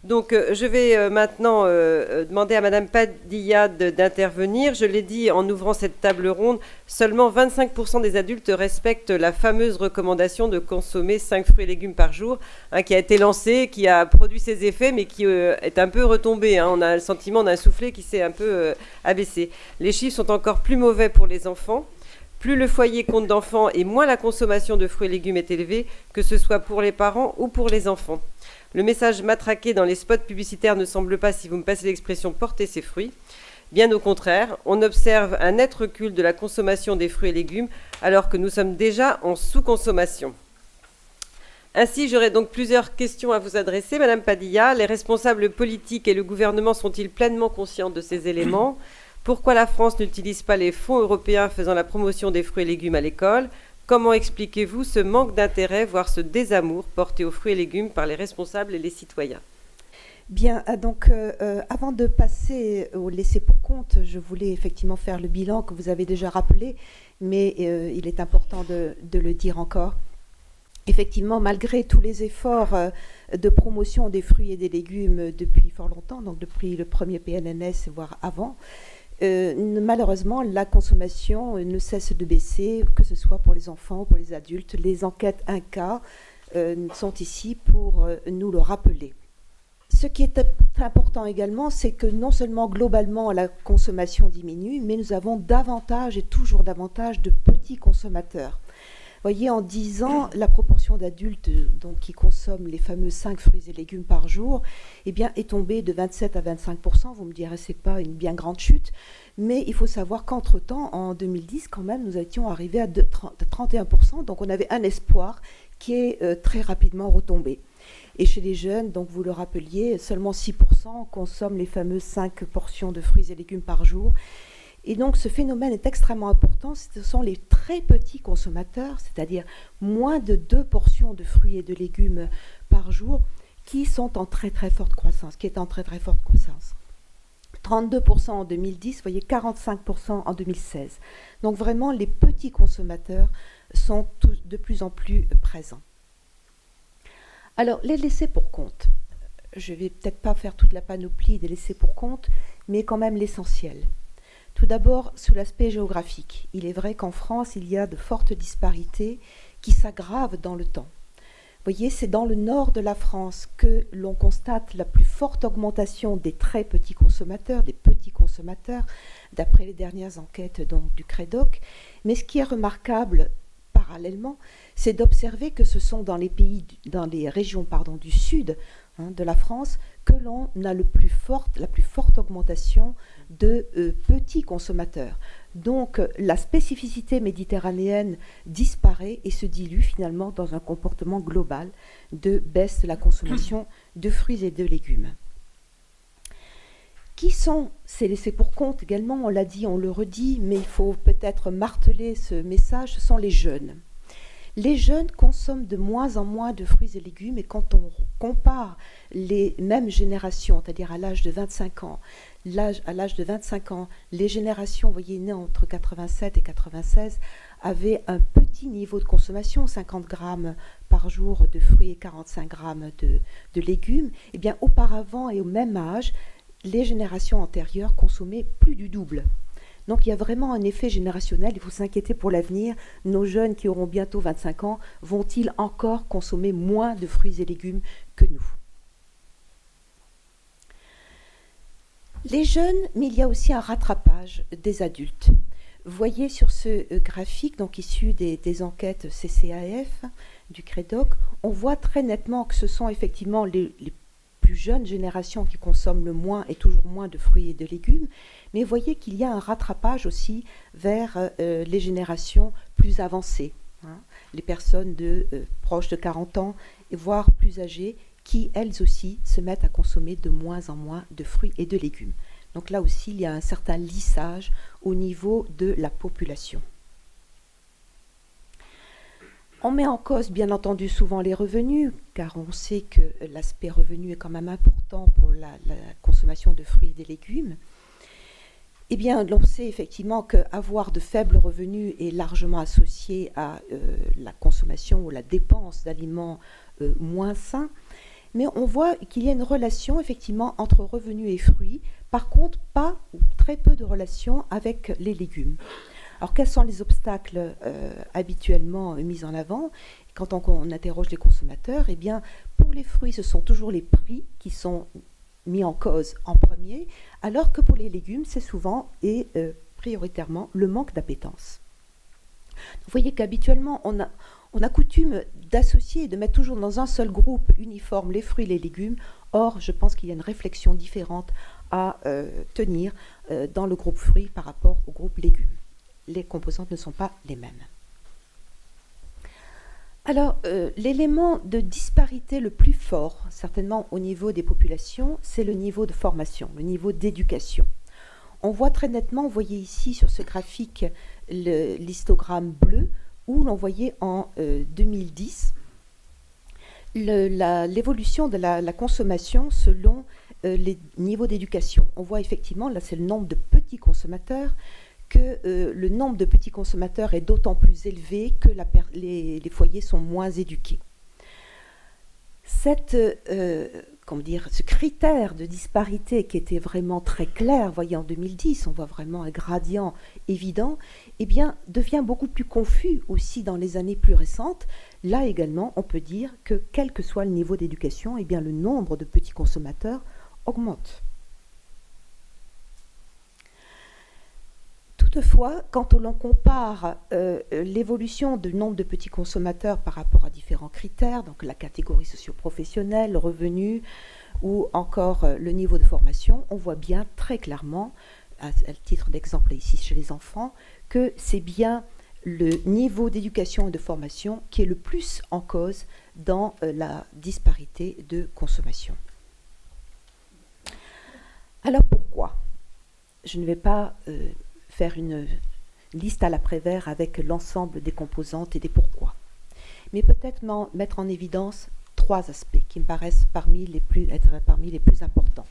Donc, je vais maintenant demander à Madame Padilla d'intervenir. Je l'ai dit en ouvrant cette table ronde, seulement 25% des adultes respectent la fameuse recommandation de consommer 5 fruits et légumes par jour, hein, qui a été lancée, qui a produit ses effets, mais qui est un peu retombée, hein. On a le sentiment d'un soufflet qui s'est un peu abaissé. Les chiffres sont encore plus mauvais pour les enfants. Plus le foyer compte d'enfants et moins la consommation de fruits et légumes est élevée, que ce soit pour les parents ou pour les enfants. Le message matraqué dans les spots publicitaires ne semble pas, si vous me passez l'expression, porter ses fruits. Bien au contraire, on observe un net recul de la consommation des fruits et légumes alors que nous sommes déjà en sous-consommation. Ainsi, j'aurais donc plusieurs questions à vous adresser. Madame Padilla, les responsables politiques et le gouvernement sont-ils pleinement conscients de ces éléments ? Pourquoi la France n'utilise pas les fonds européens faisant la promotion des fruits et légumes à l'école ? Comment expliquez-vous ce manque d'intérêt, voire ce désamour porté aux fruits et légumes par les responsables et les citoyens ? Bien, donc avant de passer au laisser pour compte, je voulais effectivement faire le bilan que vous avez déjà rappelé, mais il est important de le dire encore. Effectivement, malgré tous les efforts de promotion des fruits et des légumes depuis fort longtemps, donc depuis le premier PNNS, voire avant, malheureusement, la consommation ne cesse de baisser, que ce soit pour les enfants ou pour les adultes. Les enquêtes INCa sont ici pour nous le rappeler. Ce qui est important également, c'est que non seulement globalement la consommation diminue, mais nous avons davantage et toujours davantage de petits consommateurs. Vous voyez, en 10 ans, la proportion d'adultes donc, qui consomment les fameux 5 fruits et légumes par jour eh bien, est tombée de 27 à 25%. Vous me direz, ce n'est pas une bien grande chute, mais il faut savoir qu'entre-temps, en 2010, quand même, nous étions arrivés à 31%. Donc on avait un espoir qui est très rapidement retombé. Et chez les jeunes, donc vous le rappeliez, seulement 6% consomment les fameuses 5 portions de fruits et légumes par jour. Et donc ce phénomène est extrêmement important, ce sont les très petits consommateurs, c'est-à-dire moins de 2 portions de fruits et de légumes par jour, qui sont en très très forte croissance, 32% en 2010, vous voyez 45% en 2016. Donc vraiment les petits consommateurs sont de plus en plus présents. Alors les laissés pour compte, je ne vais peut-être pas faire toute la panoplie des laissés pour compte, mais quand même l'essentiel. Tout d'abord, sous l'aspect géographique, il est vrai qu'en France, il y a de fortes disparités qui s'aggravent dans le temps. Vous voyez, c'est dans le nord de la France que l'on constate la plus forte augmentation des très petits consommateurs, d'après les dernières enquêtes donc, du Crédoc. Mais ce qui est remarquable, parallèlement, c'est d'observer que ce sont dans les régions du sud de la France que l'on a la plus forte augmentation de petits consommateurs. Donc la spécificité méditerranéenne disparaît et se dilue finalement dans un comportement global de baisse de la consommation de fruits et de légumes. Qui sont ces laissés pour compte également? On l'a dit, on le redit, mais il faut peut-être marteler ce message, ce sont les jeunes. Les jeunes consomment de moins en moins de fruits et légumes et quand on compare les mêmes générations, c'est-à-dire à l'âge de 25 ans, les générations, vous voyez, nées entre 87 et 96, avaient un petit niveau de consommation, 50 grammes par jour de fruits et 45 grammes de légumes. Eh bien, auparavant et au même âge, les générations antérieures consommaient plus du double. Donc il y a vraiment un effet générationnel, il faut s'inquiéter pour l'avenir. Nos jeunes qui auront bientôt 25 ans, vont-ils encore consommer moins de fruits et légumes que nous? Les jeunes, mais il y a aussi un rattrapage des adultes. Vous voyez sur ce graphique, donc issu des enquêtes CCAF du Crédoc, on voit très nettement que ce sont effectivement les plus jeunes générations qui consomment le moins et toujours moins de fruits et de légumes, mais vous voyez qu'il y a un rattrapage aussi vers les générations plus avancées, les personnes proches de 40 ans, voire plus âgées, qui elles aussi se mettent à consommer de moins en moins de fruits et de légumes. Donc là aussi, il y a un certain lissage au niveau de la population. On met en cause, bien entendu, souvent les revenus, car on sait que l'aspect revenu est quand même important pour la consommation de fruits et de légumes. Eh bien, on sait effectivement qu'avoir de faibles revenus est largement associé à la consommation ou la dépense d'aliments moins sains. Mais on voit qu'il y a une relation effectivement entre revenus et fruits. Par contre, pas ou très peu de relation avec les légumes. Alors, quels sont les obstacles habituellement mis en avant quand on interroge les consommateurs? Eh bien, pour les fruits, ce sont toujours les prix qui sont mis en cause en premier, alors que pour les légumes, c'est souvent et prioritairement le manque d'appétence. Vous voyez qu'habituellement, on a coutume d'associer et de mettre toujours dans un seul groupe uniforme les fruits et les légumes. Or, je pense qu'il y a une réflexion différente à tenir dans le groupe fruits par rapport au groupe légumes. Les composantes ne sont pas les mêmes. Alors, l'élément de disparité le plus fort, certainement au niveau des populations, c'est le niveau de formation, le niveau d'éducation. On voit très nettement, vous voyez ici sur ce graphique l'histogramme bleu, où l'on voyait en 2010 l'évolution de la consommation selon les niveaux d'éducation. On voit effectivement, là c'est le nombre de petits consommateurs, que le nombre de petits consommateurs est d'autant plus élevé que les foyers sont moins éduqués. Ce critère de disparité qui était vraiment très clair, voyez en 2010, on voit vraiment un gradient évident, eh bien, devient beaucoup plus confus aussi dans les années plus récentes. Là également, on peut dire que quel que soit le niveau d'éducation, eh bien, le nombre de petits consommateurs augmente. Toutefois, quand l'on compare l'évolution du nombre de petits consommateurs par rapport à différents critères, donc la catégorie socio-professionnelle, le revenu ou encore le niveau de formation, on voit bien très clairement, à titre d'exemple ici chez les enfants, que c'est bien le niveau d'éducation et de formation qui est le plus en cause dans la disparité de consommation. Alors pourquoi? Je ne vais pas faire une liste à l'après-vert avec l'ensemble des composantes et des pourquoi. Mais peut-être mettre en évidence 3 aspects qui me paraissent être parmi les plus importants.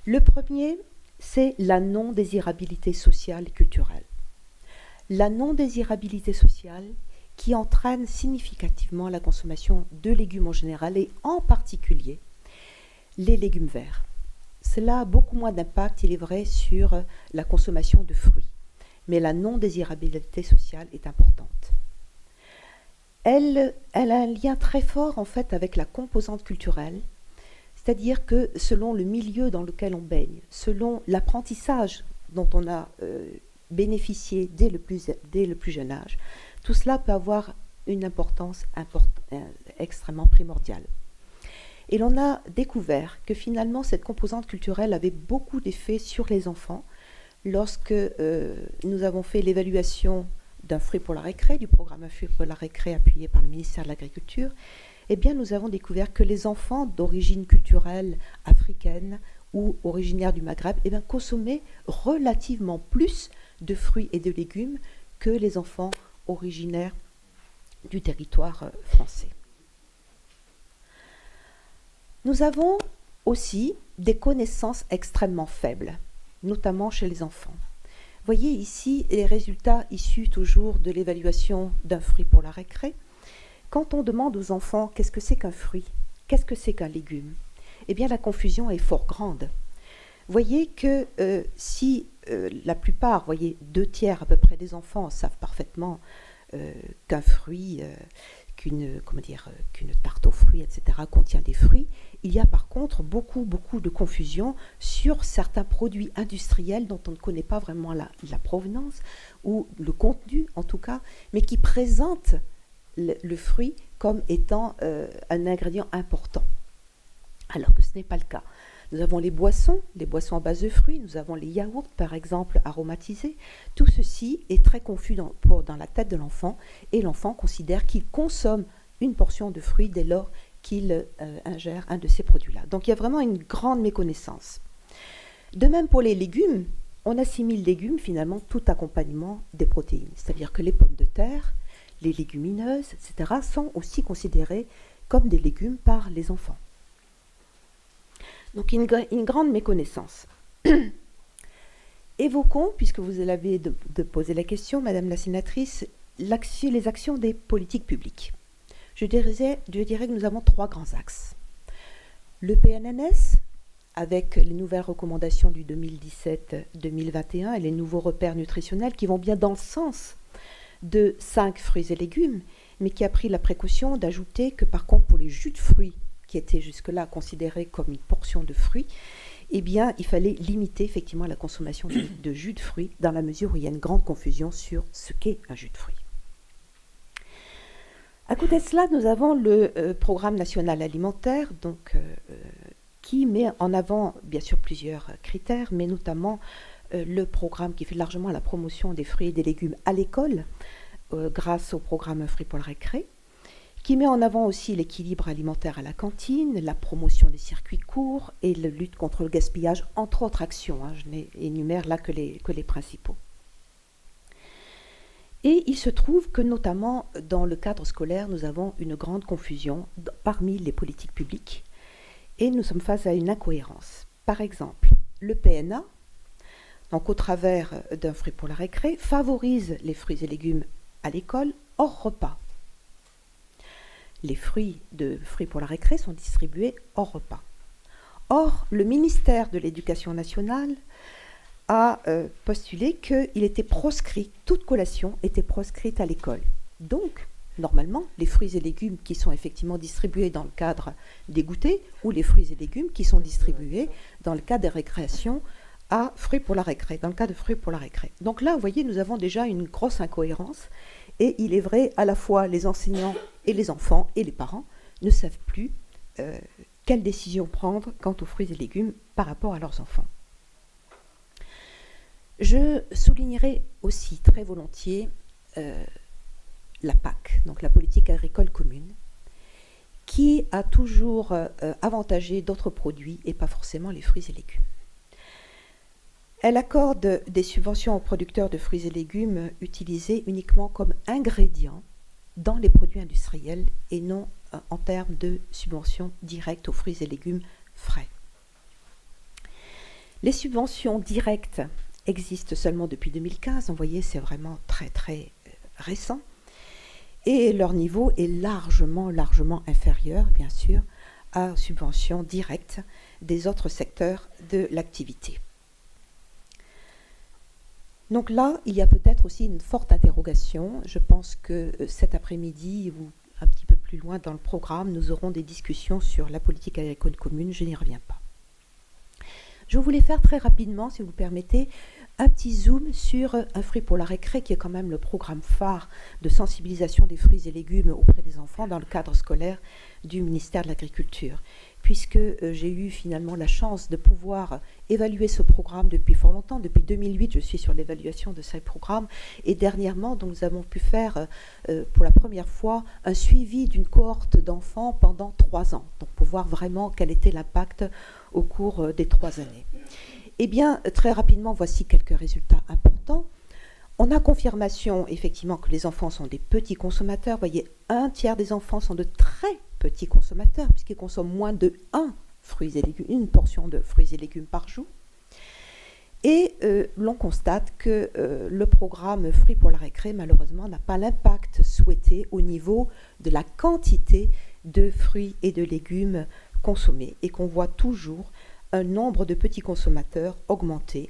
Le premier, c'est la non-désirabilité sociale et culturelle. La non-désirabilité sociale qui entraîne significativement la consommation de légumes en général et en particulier les légumes verts. Cela a beaucoup moins d'impact, il est vrai, sur la consommation de fruits. Mais la non-désirabilité sociale est importante. Elle a un lien très fort, en fait, avec la composante culturelle, c'est-à-dire que selon le milieu dans lequel on baigne, selon l'apprentissage dont on a bénéficié dès le plus jeune âge, tout cela peut avoir une importance extrêmement primordiale. Et l'on a découvert que finalement cette composante culturelle avait beaucoup d'effets sur les enfants lorsque nous avons fait l'évaluation d'un fruit pour la récré, du programme Un fruit pour la récré appuyé par le ministère de l'Agriculture. Eh bien, nous avons découvert que les enfants d'origine culturelle africaine ou originaires du Maghreb consommaient relativement plus de fruits et de légumes que les enfants originaires du territoire français. Nous avons aussi des connaissances extrêmement faibles, notamment chez les enfants. Voyez ici les résultats issus toujours de l'évaluation d'un fruit pour la récré. Quand on demande aux enfants qu'est-ce que c'est qu'un fruit, qu'est-ce que c'est qu'un légume, eh bien la confusion est fort grande. Voyez que si la plupart, voyez 2/3 à peu près des enfants savent parfaitement qu'un fruit, qu'une tarte aux fruits, etc., contient des fruits, il y a par contre beaucoup de confusion sur certains produits industriels dont on ne connaît pas vraiment la provenance ou le contenu en tout cas, mais qui présentent le fruit comme étant un ingrédient important, alors que ce n'est pas le cas. Nous avons les boissons à base de fruits, nous avons les yaourts par exemple aromatisés. Tout ceci est très confus dans la tête de l'enfant et l'enfant considère qu'il consomme une portion de fruits dès lors qu'il ingère un de ces produits-là. Donc il y a vraiment une grande méconnaissance. De même pour les légumes, on assimile légumes finalement tout accompagnement des protéines, c'est-à-dire que les pommes de terre, les légumineuses, etc. sont aussi considérées comme des légumes par les enfants. Donc une grande méconnaissance. Évoquons, puisque vous avez de poser la question, Madame la sénatrice, les actions des politiques publiques. Je dirais que nous avons 3 grands axes. Le PNNS, avec les nouvelles recommandations du 2017-2021 et les nouveaux repères nutritionnels qui vont bien dans le sens de 5 fruits et légumes, mais qui a pris la précaution d'ajouter que par contre pour les jus de fruits, qui étaient jusque-là considérés comme une portion de fruits, eh bien il fallait limiter effectivement la consommation de jus de fruits dans la mesure où il y a une grande confusion sur ce qu'est un jus de fruits. À côté de cela, nous avons le programme national alimentaire, qui met en avant bien sûr plusieurs critères, mais notamment le programme qui fait largement la promotion des fruits et des légumes à l'école, grâce au programme Fruits pour la récré, qui met en avant aussi l'équilibre alimentaire à la cantine, la promotion des circuits courts et la lutte contre le gaspillage, entre autres actions. Je n'énumère là que les principaux. Et il se trouve que notamment dans le cadre scolaire, nous avons une grande confusion parmi les politiques publiques et nous sommes face à une incohérence. Par exemple, le PNA, donc au travers d'un fruit pour la récré, favorise les fruits et légumes à l'école hors repas. Les fruits pour la récré sont distribués hors repas. Or, le ministère de l'Éducation nationale a postulé qu'il était proscrit, toute collation était proscrite à l'école. Donc, normalement, les fruits et légumes qui sont effectivement distribués dans le cadre des goûters ou les fruits et légumes qui sont distribués dans le cadre des récréations à fruits pour la récré, dans le cas de fruits pour la récré. Donc là, vous voyez, nous avons déjà une grosse incohérence et il est vrai, à la fois les enseignants et les enfants et les parents ne savent plus quelle décision prendre quant aux fruits et légumes par rapport à leurs enfants. Je soulignerai aussi très volontiers la PAC, donc la politique agricole commune, qui a toujours avantagé d'autres produits et pas forcément les fruits et légumes. Elle accorde des subventions aux producteurs de fruits et légumes utilisés uniquement comme ingrédients dans les produits industriels et non en termes de subventions directes aux fruits et légumes frais. Les subventions directes existent seulement depuis 2015, vous voyez, c'est vraiment très très récent, et leur niveau est largement inférieur, bien sûr, aux subventions directes des autres secteurs de l'activité. Donc là, il y a peut-être aussi une forte interrogation. Je pense que cet après-midi, ou un petit peu plus loin dans le programme, nous aurons des discussions sur la politique agricole commune, je n'y reviens pas. Je voulais faire très rapidement, si vous le permettez, un petit zoom sur un fruit pour la récré, qui est quand même le programme phare de sensibilisation des fruits et légumes auprès des enfants dans le cadre scolaire du ministère de l'Agriculture. Puisque j'ai eu finalement la chance de pouvoir évaluer ce programme depuis fort longtemps. Depuis 2008, je suis sur l'évaluation de ces programmes. Et dernièrement, donc, nous avons pu faire pour la première fois un suivi d'une cohorte d'enfants pendant 3 ans. Donc pour voir vraiment quel était l'impact au cours des 3 années. Eh bien, très rapidement, voici quelques résultats importants. On a confirmation, effectivement, que les enfants sont des petits consommateurs. Vous voyez, 1/3 des enfants sont de très petits consommateurs, puisqu'ils consomment moins de une portion de fruits et légumes par jour. Et l'on constate que le programme Fruits pour la récré, malheureusement, n'a pas l'impact souhaité au niveau de la quantité de fruits et de légumes consommés, et qu'on voit toujours un nombre de petits consommateurs augmenter,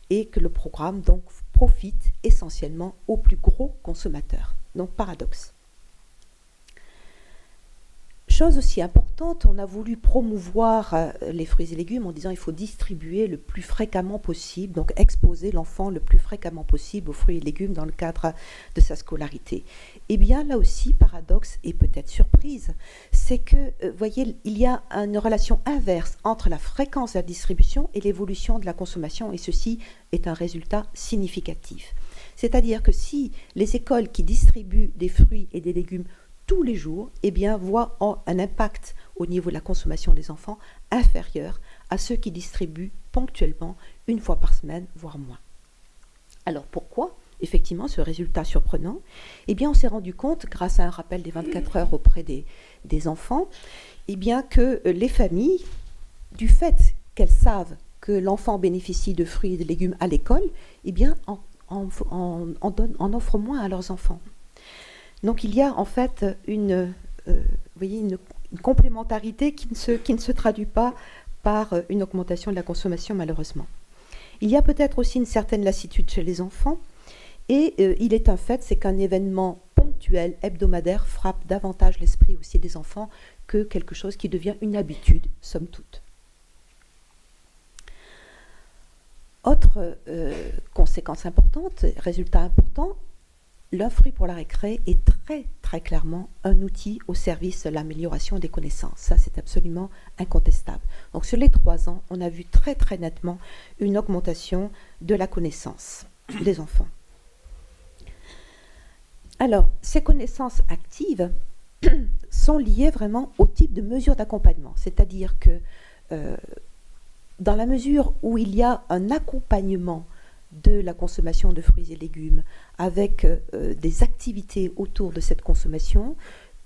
et que le programme donc profite essentiellement aux plus gros consommateurs. Donc paradoxe. Chose aussi importante, on a voulu promouvoir les fruits et légumes en disant qu'il faut distribuer le plus fréquemment possible, donc exposer l'enfant le plus fréquemment possible aux fruits et légumes dans le cadre de sa scolarité. Eh bien là aussi, paradoxe et peut-être surprise, c'est que, voyez, il y a une relation inverse entre la fréquence de la distribution et l'évolution de la consommation, et ceci est un résultat significatif. C'est-à-dire que si les écoles qui distribuent des fruits et des légumes tous les jours, eh bien, voient un impact au niveau de la consommation des enfants inférieur à ceux qui distribuent ponctuellement, une fois par semaine, voire moins. Alors pourquoi, effectivement, ce résultat surprenant? Eh bien, on s'est rendu compte, grâce à un rappel des 24 heures auprès des enfants, eh bien, que les familles, du fait qu'elles savent que l'enfant bénéficie de fruits et de légumes à l'école, eh bien, en offrent moins à leurs enfants. Donc il y a en fait une une complémentarité qui ne se traduit pas par une augmentation de la consommation, malheureusement. Il y a peut-être aussi une certaine lassitude chez les enfants, et il est un fait, c'est qu'un événement ponctuel, hebdomadaire, frappe davantage l'esprit aussi des enfants que quelque chose qui devient une habitude, somme toute. Autre conséquence importante, résultat important, le fruit pour la récré est très très clairement un outil au service de l'amélioration des connaissances. Ça, c'est absolument incontestable. Donc sur les 3 ans, on a vu très très nettement une augmentation de la connaissance des enfants. Alors, ces connaissances actives sont liées vraiment au type de mesures d'accompagnement. C'est-à-dire que dans la mesure où il y a un accompagnement de la consommation de fruits et légumes avec des activités autour de cette consommation,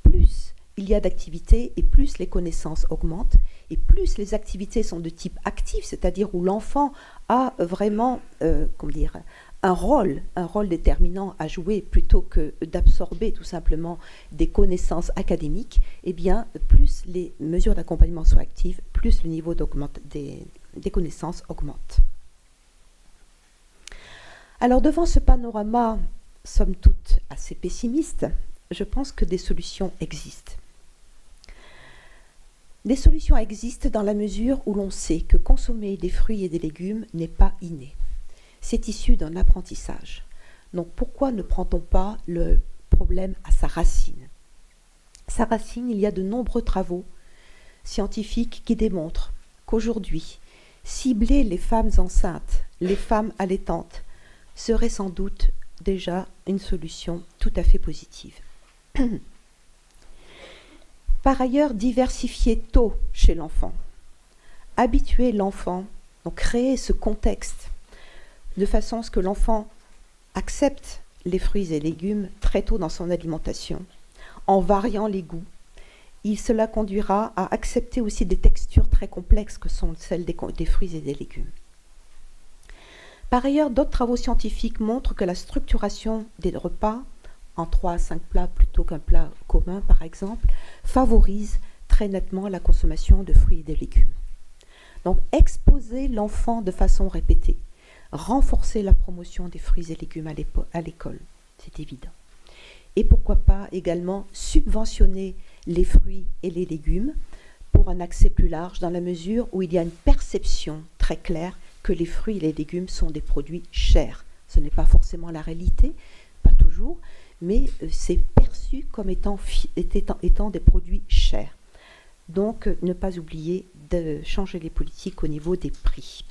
plus il y a d'activités et plus les connaissances augmentent, et plus les activités sont de type actif, c'est-à-dire où l'enfant a vraiment un rôle déterminant à jouer plutôt que d'absorber tout simplement des connaissances académiques, et bien plus les mesures d'accompagnement sont actives, plus le niveau des connaissances augmente. Alors devant ce panorama, somme toute assez pessimiste, je pense que des solutions existent. Des solutions existent dans la mesure où l'on sait que consommer des fruits et des légumes n'est pas inné. C'est issu d'un apprentissage. Donc pourquoi ne prend-on pas le problème à sa racine ? Sa racine, il y a de nombreux travaux scientifiques qui démontrent qu'aujourd'hui, cibler les femmes enceintes, les femmes allaitantes, serait sans doute déjà une solution tout à fait positive. Par ailleurs, diversifier tôt chez l'enfant, habituer l'enfant, donc créer ce contexte de façon à ce que l'enfant accepte les fruits et légumes très tôt dans son alimentation, en variant les goûts, cela conduira à accepter aussi des textures très complexes que sont celles des fruits et des légumes. Par ailleurs, d'autres travaux scientifiques montrent que la structuration des repas, en 3 à 5 plats plutôt qu'un plat commun par exemple, favorise très nettement la consommation de fruits et de légumes. Donc exposer l'enfant de façon répétée, renforcer la promotion des fruits et légumes à l'école, c'est évident. Et pourquoi pas également subventionner les fruits et les légumes pour un accès plus large dans la mesure où il y a une perception très claire que les fruits et les légumes sont des produits chers. Ce n'est pas forcément la réalité, pas toujours, mais c'est perçu comme étant des produits chers. Donc, ne pas oublier de changer les politiques au niveau des prix.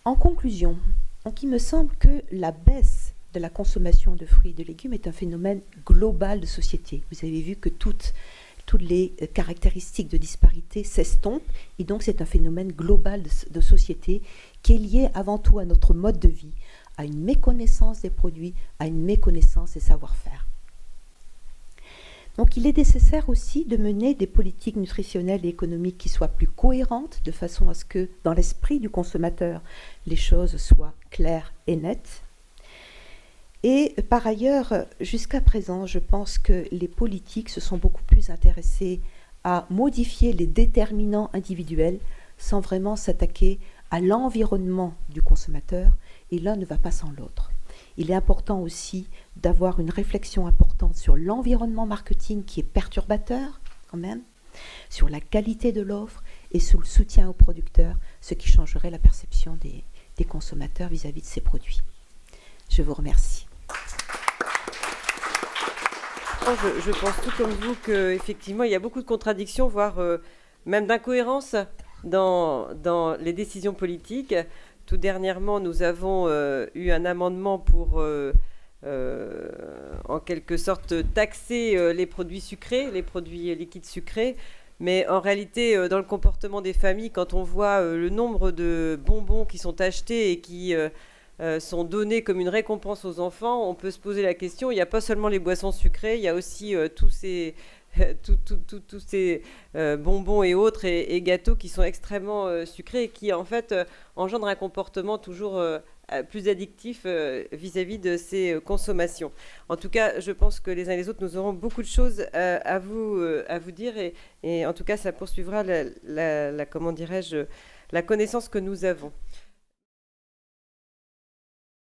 En conclusion, donc il me semble que la baisse de la consommation de fruits et de légumes est un phénomène global de société. Vous avez vu que toutes les caractéristiques de disparité s'estompent, et donc c'est un phénomène global de société qui est lié avant tout à notre mode de vie, à une méconnaissance des produits, à une méconnaissance des savoir-faire. Donc il est nécessaire aussi de mener des politiques nutritionnelles et économiques qui soient plus cohérentes, de façon à ce que, dans l'esprit du consommateur, les choses soient claires et nettes. Et par ailleurs, jusqu'à présent, je pense que les politiques se sont beaucoup plus intéressées à modifier les déterminants individuels sans vraiment s'attaquer à l'environnement du consommateur, et l'un ne va pas sans l'autre. Il est important aussi d'avoir une réflexion importante sur l'environnement marketing qui est perturbateur quand même, sur la qualité de l'offre et sur le soutien aux producteurs, ce qui changerait la perception des consommateurs vis-à-vis de ces produits. Je vous remercie. Je pense tout comme vous qu'effectivement, il y a beaucoup de contradictions, voire même d'incohérences dans les décisions politiques. Tout dernièrement, nous avons eu un amendement pour, en quelque sorte, taxer les produits sucrés, les produits liquides sucrés. Mais en réalité, dans le comportement des familles, quand on voit le nombre de bonbons qui sont achetés et qui sont donnés comme une récompense aux enfants, on peut se poser la question, il n'y a pas seulement les boissons sucrées, il y a aussi tous ces bonbons et autres et gâteaux qui sont extrêmement sucrés et qui en fait engendrent un comportement toujours plus addictif vis-à-vis de ces consommations. En tout cas, je pense que les uns et les autres, nous aurons beaucoup de choses à vous dire et en tout cas, ça poursuivra comment dirais-je, la connaissance que nous avons.